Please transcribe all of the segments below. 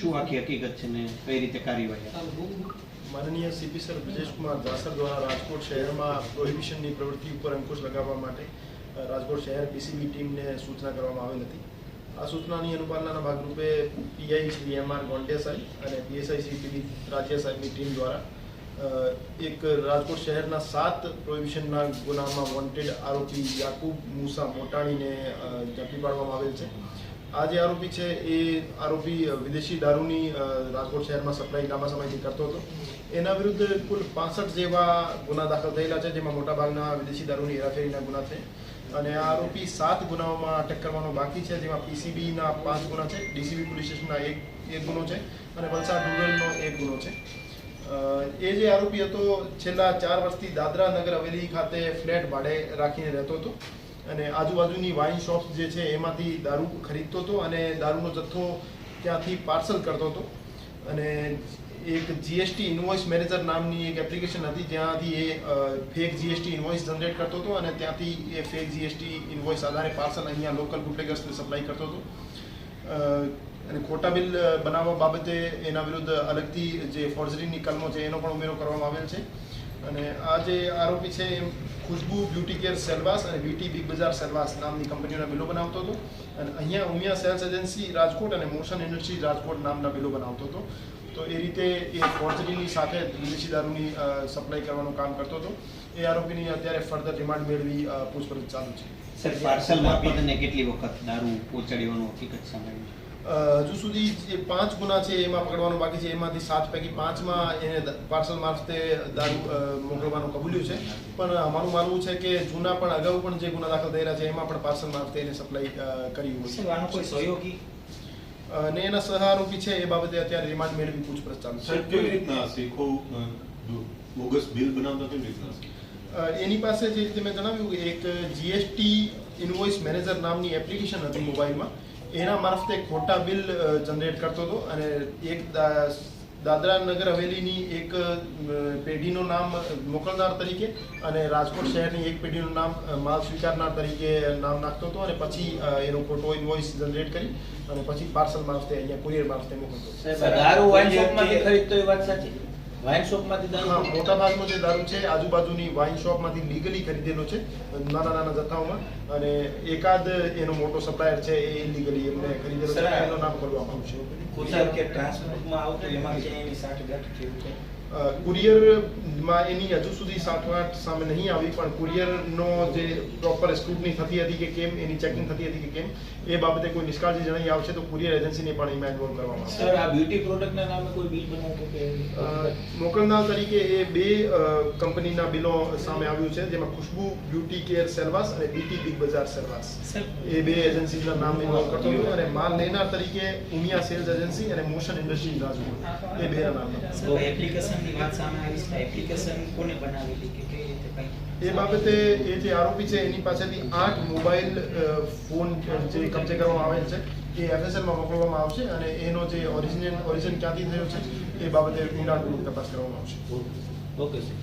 શું આખી હકીકત છે ને કઈ રીતે કાર્યવાહી? માનનીય સીપી સર બ્રજેશકુમાર દાસર દ્વારા રાજકોટ શહેરમાં પ્રોહિબિશનની પ્રવૃત્તિ ઉપર અંકુશ લગાવવા માટે રાજકોટ શહેર પીસીબી ટીમને સૂચના કરવામાં આવેલ હતી. આ સૂચનાની અનુપાલનાના ભાગરૂપે પીઆઈ શ્રી એમ.આર. ગોંડે સાહેબ અને પીએસઆઈ શ્રી પીવી રાજ્ય સાહેબની ટીમ દ્વારા એક રાજકોટ શહેરના 7 પ્રોહિબિશનના ગુનામાં વોન્ટેડ આરોપી યાકુબ મુસા મોટાણીને ઝડપી પાડવામાં આવેલ છે. આ જે આરોપી છે એ આરોપી વિદેશી દારૂની રાજકોટ શહેરમાં સપ્લાય લાંબા સમયથી કરતો હતો. એના વિરુદ્ધ કુલ 65 જેવા ગુના દાખલ થયેલા છે, જેમાં મોટાભાગના વિદેશી દારૂની હેરાફેરીના ગુના છે. અને આ આરોપી 7 ગુનાઓમાં અટક કરવાનો બાકી છે, જેમાં પીસીબીના 5 ગુના છે, ડીસીબી પોલીસ સ્ટેશનના એક ગુનો છે અને વલસાડ રૂરલનો 1 ગુનો છે. એ જે આરોપી હતો છેલ્લા 4 વર્ષથી દાદરા નગર હવેલી ખાતે ફ્લેટ ભાડે રાખીને રહેતો હતો અને આજુબાજુની વાઇન શોપ જે છે એમાંથી દારૂ ખરીદતો હતો અને દારૂનો જથ્થો ત્યાંથી પાર્સલ કરતો હતો. અને એક જીએસટી ઇન્વોઇસ મેનેજર નામની એક એપ્લિકેશન હતી, જ્યાંથી એ ફેક જીએસટી ઇન્વોઇસ જનરેટ કરતો હતો અને ત્યાંથી એ ફેક જીએસટી ઇન્વોઇસ આધારે પાર્સલ અહીંયા લોકલ બુટલેગર્સને સપ્લાય કરતો હતો. અને ખોટા બિલ બનાવવા બાબતે એના વિરુદ્ધ અલગથી જે ફોર્જરીની કલમો છે એનો પણ ઉમેરો કરવામાં આવેલ છે. અને આ જે આરોપી છે એ ખુશ્બુ બ્યુટી કેર સેલવાસ અને વીટી બિગ બજાર સેલવાસ નામની કંપનીઓના બિલો બનાવતો હતો અને અહીંયા ઉમિયા સેલ્સ એજન્સી રાજકોટ અને મોશન ઇન્ડસ્ટ્રીઝ રાજકોટ નામના બિલો બનાવતો હતો. તો એ રીતે એ ફોર્જરીની સાથે વિદેશી દારૂની સપ્લાય કરવાનું કામ કરતો હતો. એ આરોપીની અત્યારે ફર્ધર રિમાન્ડ મેળવી પૂછપરછ ચાલુ છે. સર, પાર્સલ મારફત અને કેટલી વખત દારૂ પહોંચાડવાનું હકીકત સામે? હજુ સુધી જે 5 ગુના છે એમાં પકડવાનું બાકી છે. એમાંથી 7 પૈકી 5માં એને પાર્સલ મારફતે દારૂ મોકલવાનું કબૂલ્યું છે. પણ અમારું માનવું છે કે જૂના પણ અગાઉ પણ જે ગુના દાખલ થયેલા છે એમાં પણ પાર્સલ મારફતે એને સપ્લાય કર્યું હોય. આનો કોઈ સહયોગી ને એના સહારોપી છે એ બાબતે અત્યારે રિમાન્ડ મેળવી પૂછપરછ ચાલુ છે. કેવી રીતના શીખો બોગસ બિલ બનાવતા કેવી રીતના? એની પાસે જે રીતે મેં જણાવ્યું એક જીએસટી ઇન્વોઇસ મેનેજર નામની એપ્લિકેશન હતી મોબાઈલમાં, એના મારફતે ખોટા બિલ જનરેટ કરતો હતો અને એક દાદરા નગર હવેલીની એક પેઢીનું નામ મોકલનાર તરીકે અને રાજકોટ શહેરની એક પેઢીનું નામ માલ સ્વીકારનાર તરીકે નામ નાખતો હતો અને પછી એનો ખોટો ઇન્વોઇસ જનરેટ કરી અને પછી પાર્સલ મારફતે અહીંયા કુરિયર મારફતે મોકલતો. દારૂ વાઇન શોપમાંથી ખરીદતો એ વાત સાચી? વાઇન શોપમાંથી દારૂ? હા, મોટા ભાગનો જે દારૂ છે આજુબાજુની વાઇન શોપમાંથી લીગલી ખરીદેલો છે નાના નાના જથ્થાઓમાં અને એકાદ એનો મોટો સપ્લાયર છે એ ઇલીગલી એમને ખરીદેલો છે. એનું નામ ખોલવામાં આવશે. કુરિયર કે ટ્રાન્સપોર્ટમાં આવતો એમાં છે એની સાઠગાંઠ કેવું છે? કુરિયરમાં એની હજુ સુધી સાઠગાંઠ સામે નહીં આવી, પણ કુરિયરનો જે પ્રોપર સ્ક્રુટની થતી હતી કે કેમ, એની ચેકિંગ થતી હતી કે કેમ, એ બાબતે કોઈ નિષ્કાળજી જણાઈ આવશે તો કુરિયર એજન્સીને પણ એમાં ઇન્વોલ્વ કરવામાં આવશે. સર, આ બ્યુટી પ્રોડક્ટના નામે કોઈ બિલ બનાવતો કે મોકલનાર તરીકે એ 2 કંપનીના બિલો સામે આવ્યું છે, જેમાં ખુશ્બુ બ્યુટી કેર સેલવાસ અને બીટી બિગ બજાર સેલવાસ એ 2 એજન્સીના નામ ઇન્વોલ્વ કરતો હતો અને માલ લેનાર તરીકે ઉમિયા સેલ્સ એજન્સી અને મોશન ઇન્ડસ્ટ્રીઝ રાજકોટ એ 2ના નામ. તો એપ્લિકેશનની વાત સામે આવી છે. એપ્લિકેશન કોને બનાવેલી કે કઈ રીતે કઈ? એ બાબતે એ જે આરોપી છે એની પાસેથી 8 મોબાઈલ ફોન જે કબજે કરવામાં આવેલ છે એ એફએસએલમાં મોકલવામાં આવશે અને એનો જે ઓરિજિન ક્યાંથી થયો છે એ બાબતે ઊંડાણપૂર્વક તપાસ કરવામાં આવશે. Okay sir.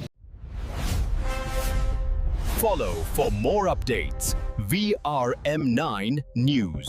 Follow for more updates. VRM9 News.